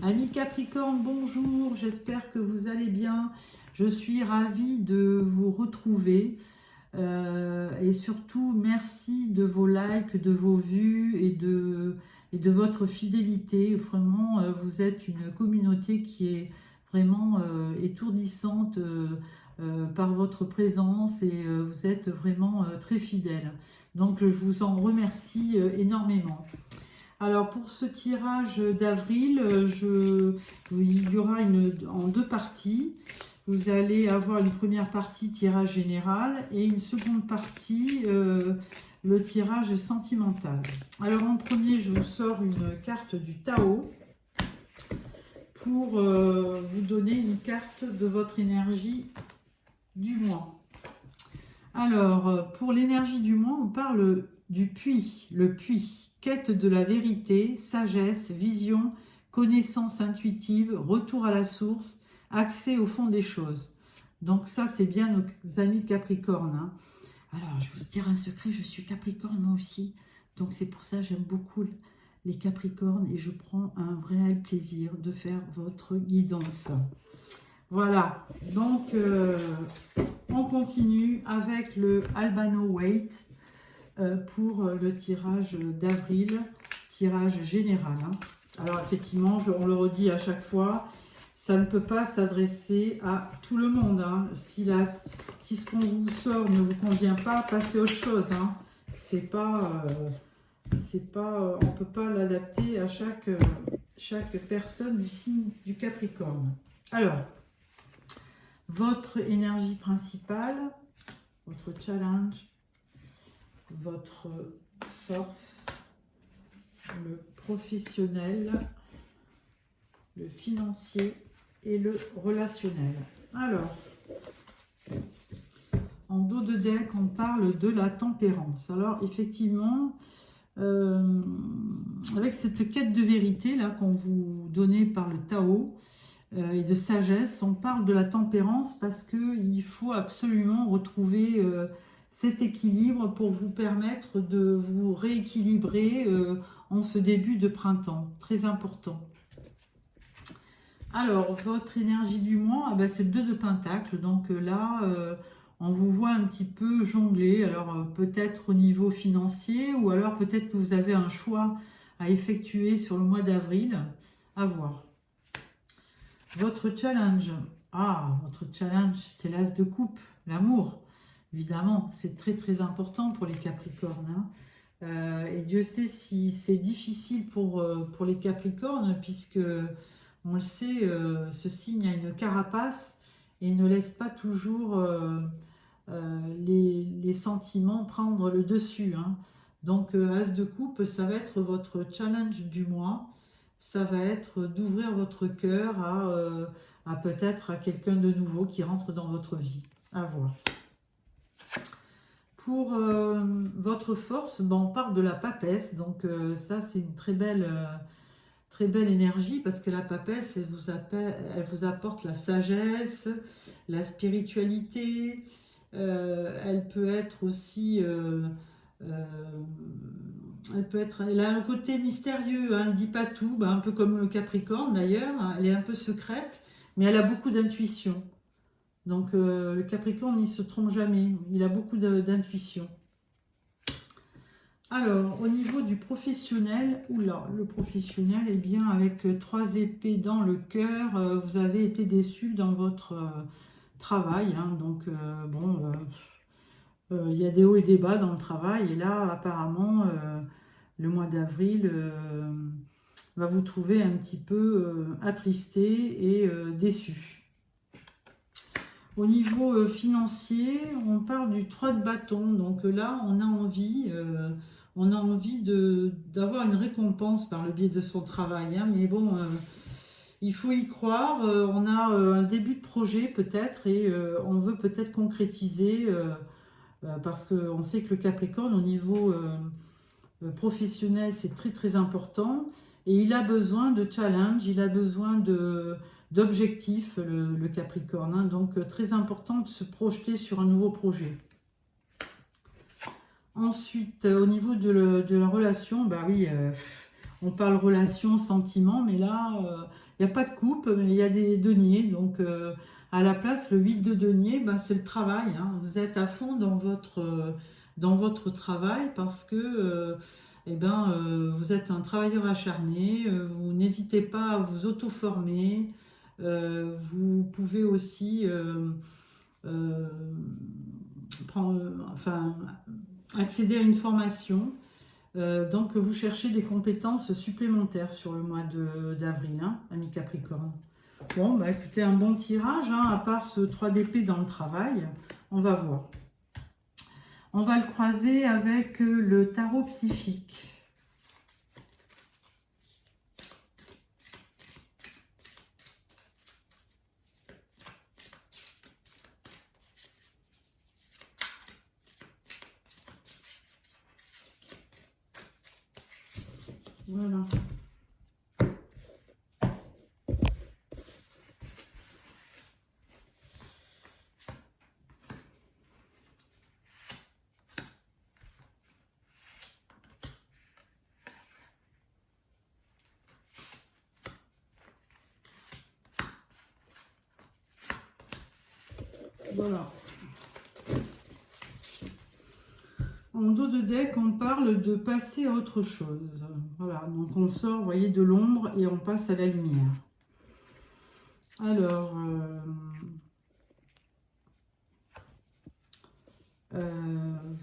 Amis Capricorne, bonjour, j'espère que vous allez bien. Je suis ravie de vous retrouver et surtout merci de vos likes, de vos vues et de votre fidélité. Vraiment, vous êtes une communauté qui est vraiment étourdissante par votre présence et vous êtes vraiment très fidèles. Donc je vous en remercie énormément. Alors pour ce tirage d'avril, il y aura en deux parties. Vous allez avoir une première partie tirage général et une seconde partie le tirage sentimental. Alors en premier, je vous sors une carte du Tao pour vous donner une carte de votre énergie du mois. Alors pour l'énergie du mois, on parle du puits, le puits. Quête de la vérité, sagesse, vision, connaissance intuitive, retour à la source, accès au fond des choses. Donc ça, c'est bien nos amis Capricorne. Hein. Alors, je vais vous dire un secret, je suis Capricorne moi aussi. Donc c'est pour ça que j'aime beaucoup les Capricornes et je prends un réel plaisir de faire votre guidance. Voilà, donc on continue avec le Albano Weight. Pour le tirage d'avril, tirage général. Hein. Alors effectivement, on le redit à chaque fois, ça ne peut pas s'adresser à tout le monde. Hein. Si ce qu'on vous sort ne vous convient pas, passez à autre chose. Hein. On peut pas l'adapter à chaque personne du signe du Capricorne. Alors, votre énergie principale, votre challenge, votre force, le professionnel, le financier et le relationnel. Alors, en dos de deck, on parle de la tempérance. Alors, effectivement, avec cette quête de vérité là qu'on vous donnait par le Tao et de sagesse, on parle de la tempérance parce qu'il faut absolument retrouver cet équilibre pour vous permettre de vous rééquilibrer en ce début de printemps. Très important. Alors, votre énergie du mois, c'est le 2 de Pentacle. Donc là, on vous voit un petit peu jongler. Alors, peut-être au niveau financier ou alors peut-être que vous avez un choix à effectuer sur le mois d'avril. À voir. Votre challenge. Votre challenge, c'est l'as de coupe, l'amour. Évidemment, c'est très très important pour les Capricornes. Hein. Et Dieu sait si c'est difficile pour les Capricornes, puisque, on le sait, ce signe a une carapace et ne laisse pas toujours les sentiments prendre le dessus. Hein. Donc, As de coupe, ça va être votre challenge du mois. Ça va être d'ouvrir votre cœur à peut-être à quelqu'un de nouveau qui rentre dans votre vie. À voir. Pour votre force, on parle de la papesse. Donc ça, c'est une très belle énergie parce que la papesse, elle vous apporte la sagesse, la spiritualité. Elle peut être aussi... elle a un côté mystérieux, hein, elle ne dit pas tout, un peu comme le Capricorne d'ailleurs, hein, elle est un peu secrète, mais elle a beaucoup d'intuition. Donc le Capricorne, il ne se trompe jamais, il a beaucoup d'intuition. Alors, au niveau du professionnel, le professionnel, eh bien, avec 3 épées dans le cœur, vous avez été déçu dans votre travail. Hein, donc, il y a des hauts et des bas dans le travail. Et là, apparemment, le mois d'avril va vous trouver un petit peu attristé et déçu. Au niveau financier, on parle du 3 de bâton. Donc là, on a envie d'avoir une récompense par le biais de son travail. Hein, mais bon, il faut y croire. On a un début de projet peut-être et on veut peut-être concrétiser parce qu'on sait que le Capricorne, au niveau professionnel, c'est très très important. Et il a besoin de challenge, il a besoin d'objectifs, le Capricorne. Hein, donc, très important de se projeter sur un nouveau projet. Ensuite, au niveau de la relation, oui, on parle relation, sentiment, mais là, il n'y a pas de coupe, mais il y a des deniers. Donc, à la place, le 8 de denier, ben, c'est le travail. Hein. Vous êtes à fond dans votre travail parce que eh ben, vous êtes un travailleur acharné, vous n'hésitez pas à vous auto-former, vous pouvez aussi euh, enfin, accéder à une formation. Donc, vous cherchez des compétences supplémentaires sur le mois d'avril, hein, ami Capricorne. Bon, bah écoutez, un bon tirage, hein, à part ce 3 d'épée dans le travail, on va voir. On va le croiser avec le tarot psychique. Voilà. Voilà. En dos de deck, on parle de passer à autre chose. Voilà, donc on sort, vous voyez, de l'ombre et on passe à la lumière. Alors,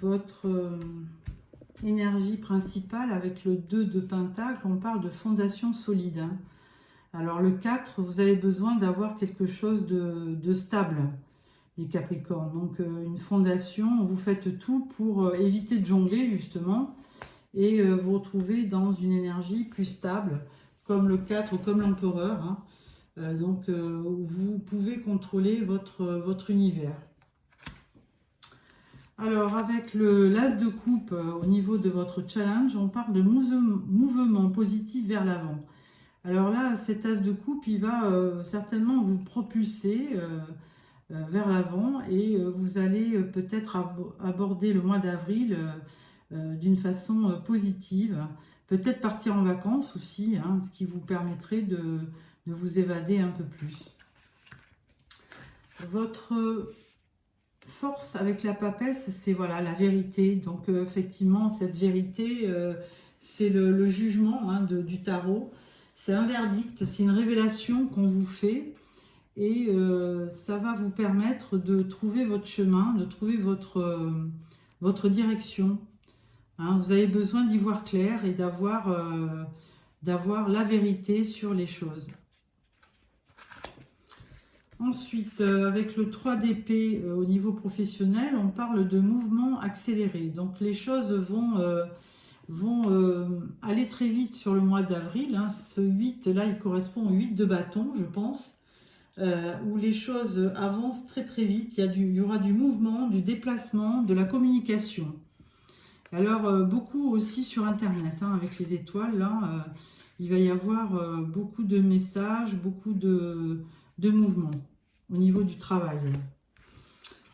votre énergie principale avec le 2 de Pentacle, on parle de fondation solide. Hein. Alors le 4, vous avez besoin d'avoir quelque chose de stable, les Capricornes. Donc une fondation, vous faites tout pour éviter de jongler justement et vous retrouver dans une énergie plus stable, comme le 4 ou comme l'empereur. Hein. Donc vous pouvez contrôler votre univers. Alors avec l'as de coupe au niveau de votre challenge, on parle de mouvement positif vers l'avant. Alors là, cet as de coupe, il va certainement vous propulser vers l'avant et vous allez peut-être aborder le mois d'avril d'une façon positive. Peut-être partir en vacances aussi, hein, ce qui vous permettrait de vous évader un peu plus. Votre force avec la papesse, c'est voilà, la vérité. Donc effectivement, cette vérité, c'est le jugement hein, du tarot. C'est un verdict, c'est une révélation qu'on vous fait et ça va vous permettre de trouver votre chemin, de trouver votre direction. Hein, vous avez besoin d'y voir clair et d'avoir la vérité sur les choses. Ensuite, avec le 3 d'épée au niveau professionnel, on parle de mouvement accéléré. Donc les choses vont aller très vite sur le mois d'avril. Hein. Ce 8, là, il correspond au 8 de bâton, je pense, où les choses avancent très très vite. Il y aura du mouvement, du déplacement, de la communication. Alors, beaucoup aussi sur Internet, hein, avec les étoiles, là, il va y avoir beaucoup de messages, beaucoup de mouvements au niveau du travail.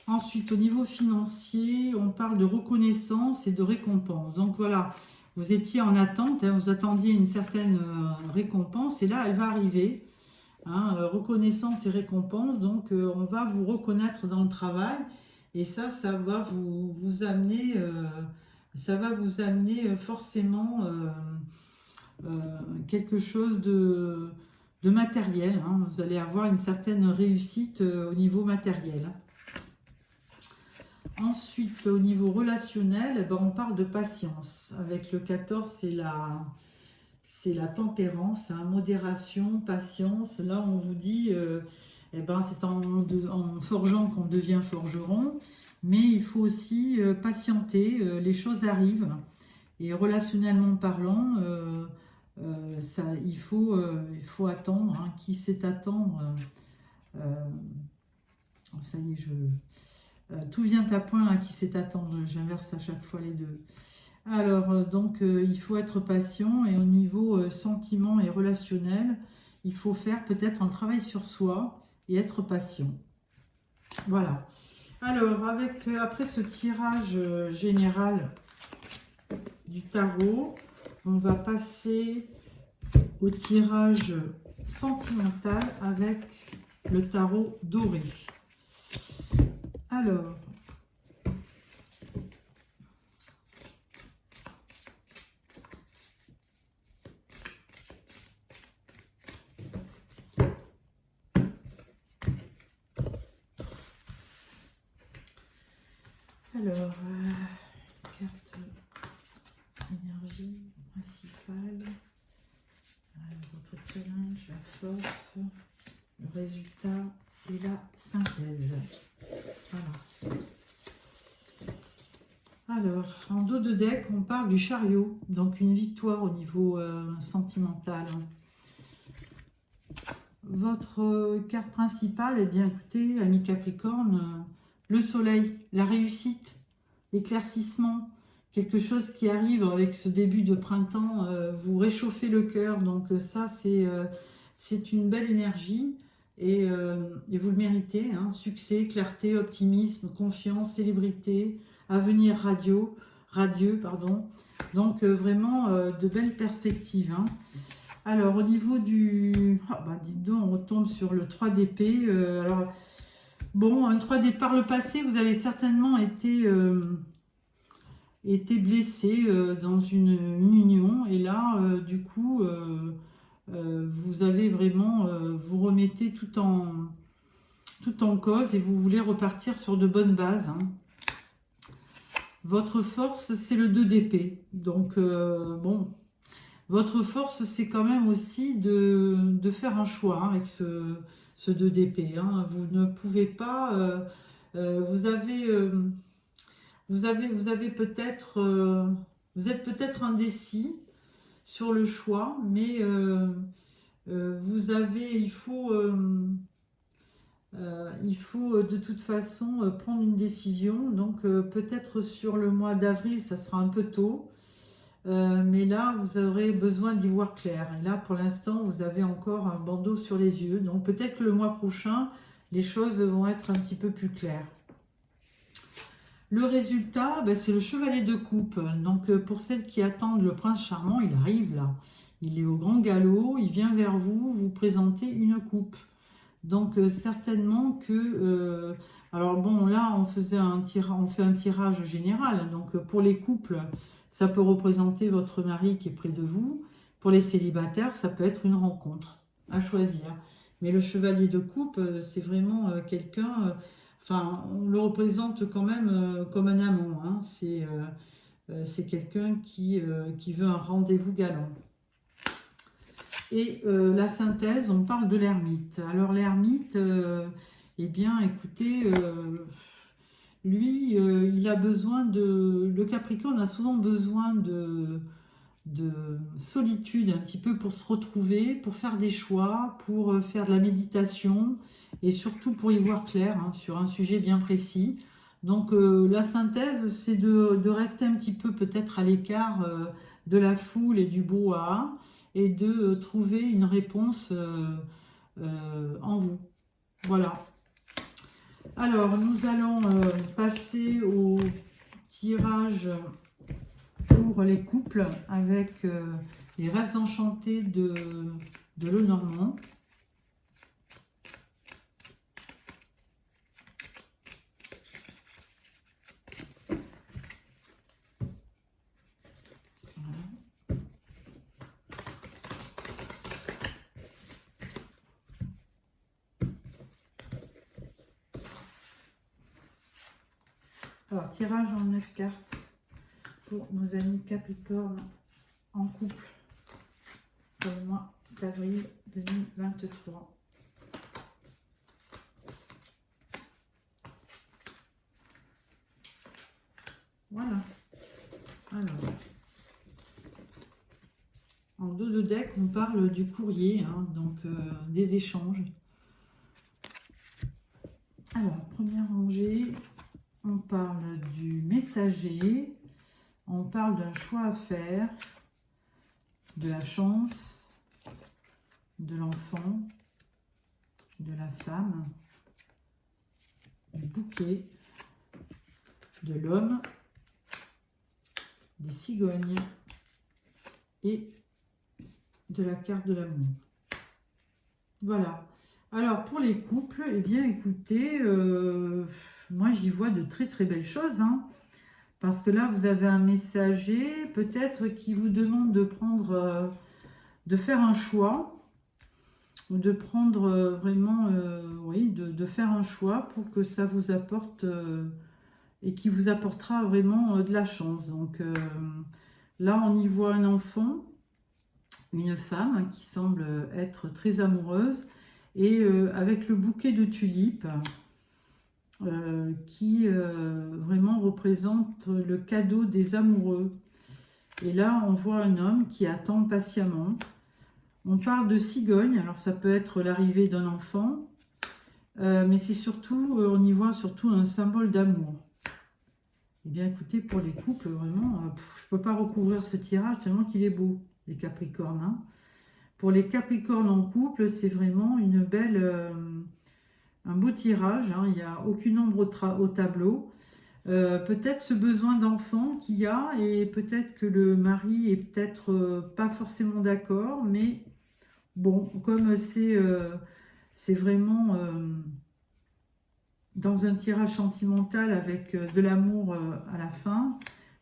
Ensuite, au niveau financier, on parle de reconnaissance et de récompense. Donc voilà, vous étiez en attente, hein, vous attendiez une certaine récompense et là, elle va arriver. Hein, reconnaissance et récompense, donc on va vous reconnaître dans le travail et ça va vous amener, forcément quelque chose de matériel. Hein. Vous allez avoir une certaine réussite au niveau matériel. Ensuite, au niveau relationnel, ben, on parle de patience. Avec le 14, c'est la tempérance, hein, modération, patience. Là, on vous dit, eh ben, c'est en forgeant qu'on devient forgeron, mais il faut aussi patienter, les choses arrivent. Et relationnellement parlant, il faut attendre. Hein. Qui sait attendre ça y est, tout vient à point à qui sait attendre. J'inverse à chaque fois les deux. Alors, donc, il faut être patient et au niveau sentiment et relationnel, il faut faire peut-être un travail sur soi et être patient. Voilà. Alors, après ce tirage général du tarot, on va passer au tirage sentimental avec le tarot doré. Alors, carte énergie principale, votre challenge, la force, le résultat et la synthèse. Voilà. Alors, en dos de deck, on parle du chariot, donc une victoire au niveau sentimental. Votre carte principale, eh bien écoutez, ami Capricorne, le soleil, la réussite, l'éclaircissement, quelque chose qui arrive avec ce début de printemps, vous réchauffez le cœur, donc ça c'est une belle énergie et vous le méritez, hein. Succès, clarté, optimisme, confiance, célébrité, avenir radieux, pardon. Donc vraiment de belles perspectives, hein. Alors, au niveau du... Ah, bah, dites donc, on retombe sur le 3 d'épée. Alors, bon, un 3D par le passé, vous avez certainement été blessé dans une union. Et là, du coup, vous avez vraiment... vous remettez tout en cause et vous voulez repartir sur de bonnes bases, hein. Votre force, c'est le 2 d'épée. Donc, bon... Votre force, c'est quand même aussi de faire un choix, hein, avec ce 2 d'épée, hein. Vous ne pouvez pas... vous avez peut-être... vous êtes peut-être indécis sur le choix, mais il faut de toute façon prendre une décision. Donc peut-être sur le mois d'avril, ça sera un peu tôt. Mais là, vous aurez besoin d'y voir clair. Et là, pour l'instant, vous avez encore un bandeau sur les yeux. Donc peut-être que le mois prochain, les choses vont être un petit peu plus claires. Le résultat, ben, c'est le chevalier de coupe. Donc pour celles qui attendent le prince charmant, il arrive là. Il est au grand galop, il vient vers vous, vous présenter une coupe. Donc certainement que... alors bon, là, on fait un tirage général. Donc pour les couples, ça peut représenter votre mari qui est près de vous. Pour les célibataires, ça peut être une rencontre à choisir. Mais le chevalier de coupe, c'est vraiment quelqu'un... enfin, on le représente quand même comme un amant, hein. C'est quelqu'un qui veut un rendez-vous galant. Et la synthèse, on parle de l'ermite. Alors l'ermite, eh bien écoutez, lui, il a besoin de... Le Capricorne a souvent besoin de solitude un petit peu pour se retrouver, pour faire des choix, pour faire de la méditation et surtout pour y voir clair, hein, sur un sujet bien précis. Donc la synthèse, c'est de rester un petit peu peut-être à l'écart de la foule et du brouhaha et de trouver une réponse en vous. Voilà. Alors, nous allons passer au tirage pour les couples avec les rêves enchantés de Lenormand. Alors, tirage en 9 cartes pour nos amis Capricorne en couple pour le mois d'avril 2023. Voilà. Alors, en dos de deck, on parle du courrier, hein, donc des échanges. Alors, première rangée, on parle du messager, on parle d'un choix à faire, de la chance, de l'enfant, de la femme, du bouquet, de l'homme, des cigognes et de la carte de l'amour. Voilà. Alors, pour les couples, eh bien, écoutez, moi, j'y vois de très, très belles choses, hein, parce que là, vous avez un messager, peut-être, qui vous demande de prendre, de faire un choix, ou de prendre vraiment, oui, de faire un choix pour que ça vous apporte, et qui vous apportera vraiment de la chance. Donc, là, on y voit un enfant, une femme qui semble être très amoureuse, et avec le bouquet de tulipes qui vraiment représente le cadeau des amoureux. Et là, on voit un homme qui attend patiemment. On parle de cigogne, alors ça peut être l'arrivée d'un enfant, mais c'est surtout, on y voit surtout un symbole d'amour. Eh bien, écoutez, pour les couples, vraiment, je ne peux pas recouvrir ce tirage tellement qu'il est beau, les Capricornes, hein. Pour les Capricornes en couple, c'est vraiment une belle, un beau tirage, hein. Il n'y a aucune ombre au tableau. Peut-être ce besoin d'enfant qu'il y a, et peut-être que le mari est peut-être pas forcément d'accord, mais bon, comme c'est vraiment dans un tirage sentimental avec de l'amour à la fin,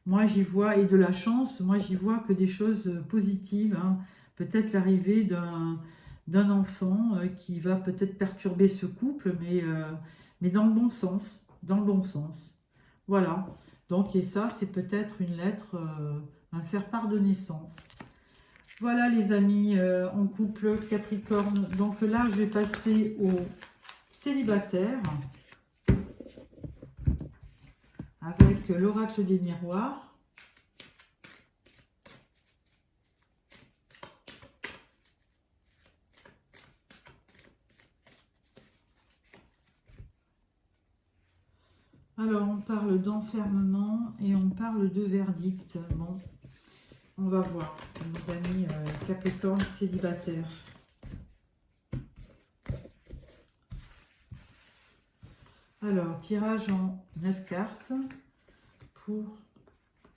moi j'y vois, et de la chance, moi j'y vois que des choses positives, hein. Peut-être l'arrivée d'un enfant qui va peut-être perturber ce couple, mais dans le bon sens, dans le bon sens. Voilà. Donc, et ça, c'est peut-être une lettre, un faire-part de naissance. Voilà les amis, en couple Capricorne. Donc là, je vais passer aux célibataires avec l'oracle des miroirs. Alors, on parle d'enfermement et on parle de verdict. Bon, on va voir, nos amis Capricorne célibataires. Alors, tirage en 9 cartes pour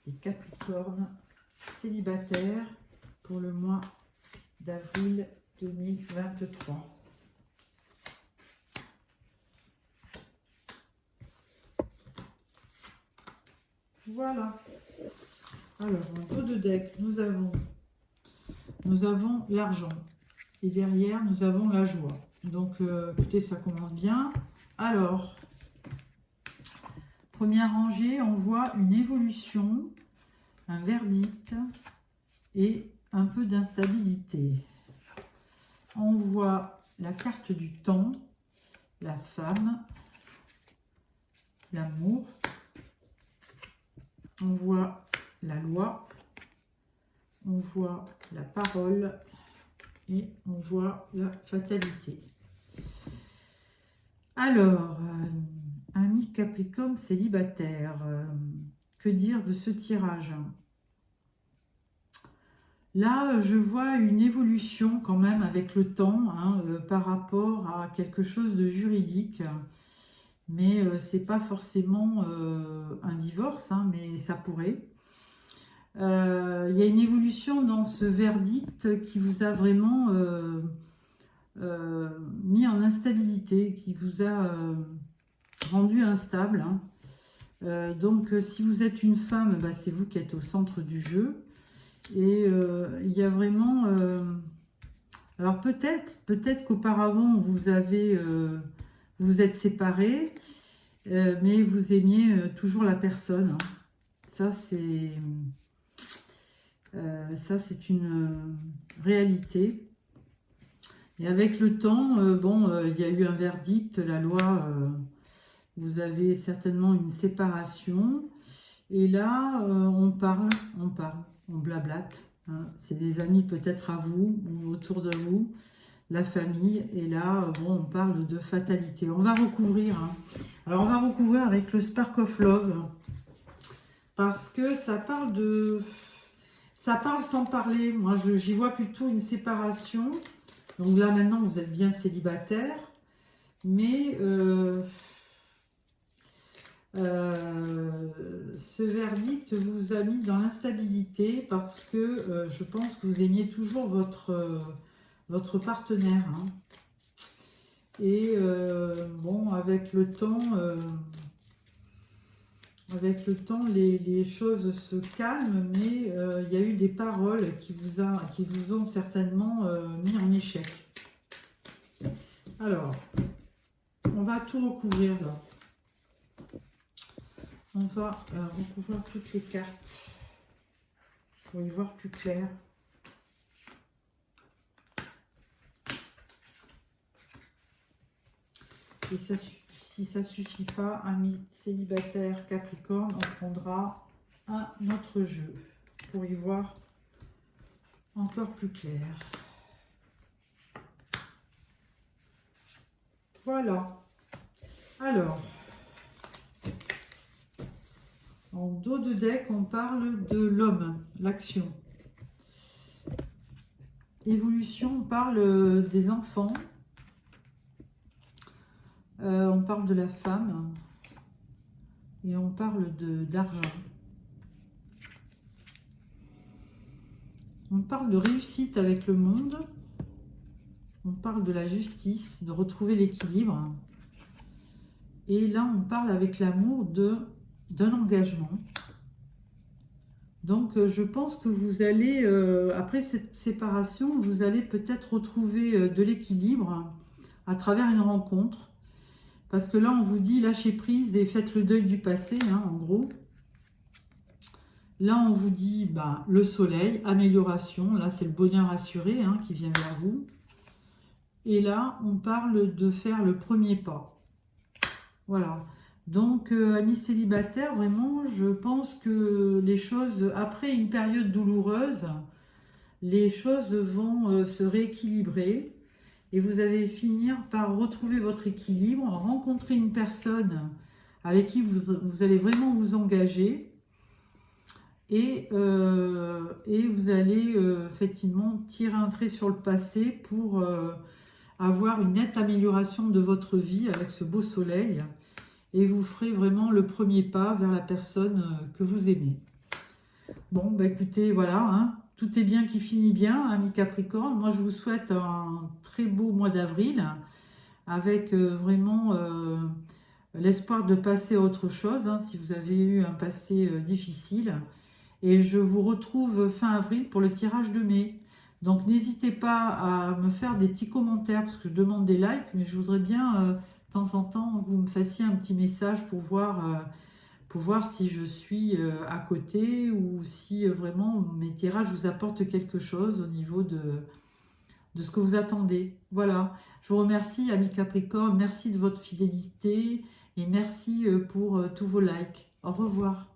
les Capricornes célibataires pour le mois d'avril 2023. Voilà. Alors, en dos de deck, nous avons l'argent. Et derrière, nous avons la joie. Donc, écoutez, ça commence bien. Alors, première rangée, on voit une évolution, un verdict et un peu d'instabilité. On voit la carte du temps, la femme, l'amour. On voit la loi, on voit la parole et on voit la fatalité. Alors, ami Capricorne célibataire, que dire de ce tirage? Là, je vois une évolution quand même avec le temps, hein, par rapport à quelque chose de juridique. Mais c'est pas forcément un divorce, hein, mais ça pourrait. Il y a une évolution dans ce verdict qui vous a vraiment mis en instabilité, qui vous a rendu instable, hein. Donc si vous êtes une femme, bah, c'est vous qui êtes au centre du jeu. Et il y a vraiment... alors peut-être qu'auparavant vous vous êtes séparés, mais vous aimiez toujours la personne, hein. Ça c'est une réalité. Et avec le temps, bon, il y a eu un verdict, la loi, vous avez certainement une séparation. Et là, on parle, on blablate, hein. C'est des amis peut-être à vous, ou autour de vous, la famille. Et là, bon, on parle de fatalité. On va recouvrir, hein. Alors, on va recouvrir avec le Spark of Love. Parce que ça parle de... Ça parle sans parler. Moi, j'y vois plutôt une séparation. Donc là, maintenant, vous êtes bien célibataire. Mais Ce verdict vous a mis dans l'instabilité parce que je pense que vous aimiez toujours votre partenaire. Hein. Et bon, avec le temps, les choses se calment, mais il y a eu des paroles qui vous ont certainement mis en échec. Alors, on va tout recouvrir là. On va recouvrir toutes les cartes pour y voir plus clair. Et ça, si ça ne suffit pas, amis célibataires Capricorne, on prendra un autre jeu pour y voir encore plus clair. Voilà. Alors, en dos de deck, on parle de l'homme, l'action. Évolution, on parle des enfants. On parle de la femme. Et on parle d'argent. On parle de réussite avec le monde. On parle de la justice, de retrouver l'équilibre. Et là, on parle avec l'amour d'un engagement. Donc, je pense que vous allez, après cette séparation, vous allez peut-être retrouver de l'équilibre à travers une rencontre. Parce que là, on vous dit lâchez prise et faites le deuil du passé, hein, en gros. Là, on vous dit le soleil, amélioration. Là, c'est le bonheur assuré hein, qui vient vers vous. Et là, on parle de faire le premier pas. Voilà. Donc, amis célibataires, vraiment, je pense que les choses, après une période douloureuse, les choses vont se rééquilibrer. Et vous allez finir par retrouver votre équilibre, rencontrer une personne avec qui vous allez vraiment vous engager. Et vous allez effectivement tirer un trait sur le passé pour avoir une nette amélioration de votre vie avec ce beau soleil. Et vous ferez vraiment le premier pas vers la personne que vous aimez. Bon, écoutez, voilà, hein, tout est bien qui finit bien, amis Capricorne. Moi, je vous souhaite un très beau mois d'avril avec vraiment l'espoir de passer à autre chose, hein, si vous avez eu un passé difficile. Et je vous retrouve fin avril pour le tirage de mai. Donc, n'hésitez pas à me faire des petits commentaires parce que je demande des likes, mais je voudrais bien, de temps en temps, que vous me fassiez un petit message pour voir si je suis à côté ou si vraiment mes tirages vous apportent quelque chose au niveau de ce que vous attendez. Voilà, je vous remercie, amis Capricorne, merci de votre fidélité et merci pour tous vos likes. Au revoir.